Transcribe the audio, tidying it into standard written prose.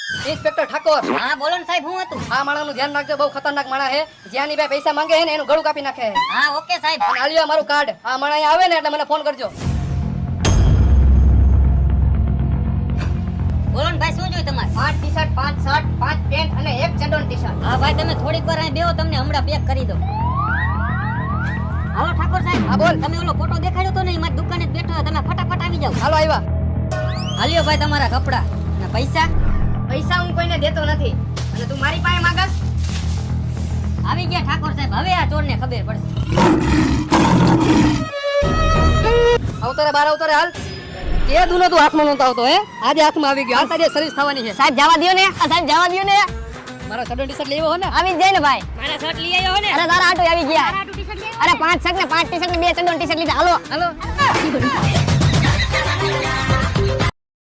Inspector Thakor, હા બોલો ને સાહેબ, હું હતું? આ માણસનું ધ્યાન રાખજો, બહુ ખતરનાક માણસ છે. જ્યાંની બે પૈસા માંગે છે ને એનું ગળું કાપી નાખે છે. હા ઓકે સાહેબ. અને આલ્યો મારું કાર્ડ. આ માણસ અહીંયા આવે ને એટલે મને ફોન કરજો. બોલો ને ભાઈ, શું જોઈએ તમારે? 5 ટી-શર્ટ, 5 શર્ટ, 5 પેન્ટ અને 1 ચડ્ડોની ટી-શર્ટ. હા ભાઈ, તમે થોડીક વાર અહીં બેહો, તમને હમણાં પેક કરી દઉં. હાલો ઠાકોર સાહેબ. હા બોલ. તમે ઓલો ફોટો દેખાડ્યો તો ને, એ મારી દુકાને જ બેઠો હતો. તમે ફટાફટ આવી જાઓ. હાલો આવ્યા. હાલ્યો ભાઈ તમારા કપડા અને પૈસા. પૈસા હું કોઈને દેતો નથી અને તું મારી પાસે માંગસ. આવી ગયા ઠાકોર સાહેબ, હવે આ ચોરને ખબર પડશે. અવતારે બાર અવતારે હાલ. એ દુનો તું હાથમાં નહોતો આવતો હે, આજે હાથમાં આવી ગયો. આ તારી સર્વિસ થવાની છે. સાહેબ જવા દો ને, સાહેબ જવા દો ને. મારો ચડ્ડો ટી-શર્ટ લેવો હો ને? આવી જ જાય ને ભાઈ. મારા શર્ટ લઈ આવ્યો હો ને? અરે તારા આટો આવી ગયા. અરે 5 શર્ટ ને 5 ટી-શર્ટ ને 2 ચડ્ડો ટી-શર્ટ લીધા. હાલો હાલો.